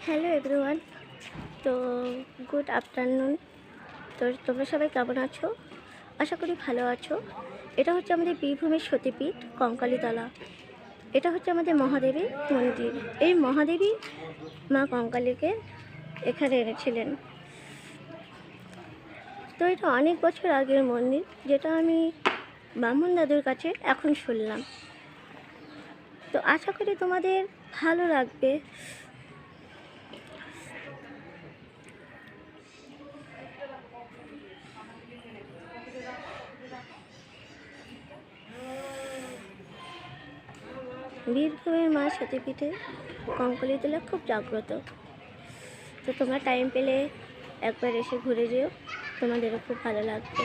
Hello everyone. তো good afternoon. তো তোমরা সবাই কেমন আছো? আশা করি ভালো আছো। এটা হচ্ছে আমাদের বীরভূমের সতীপীঠ কঙ্কালীতলা। এটা হচ্ছে আমাদের মহাদেবীর মন্দির। এই মহাদেবী মা কঙ্কালীকে এখানে এনেছিলেন। তো এটা অনেক বছর আগের মন্দির, যেটা আমি ব্রাহ্মণ দাদুর কাছে এখন শুনলাম। তো আশা করি তোমাদের ভালো লাগবে। বীরভূমের মা সতীপীঠে কঙ্কালীতলা খুব জাগ্রত। তো তোমরা টাইম পেলে একবার এসে ঘুরে যেও, তোমাদেরও খুব ভালো লাগবে।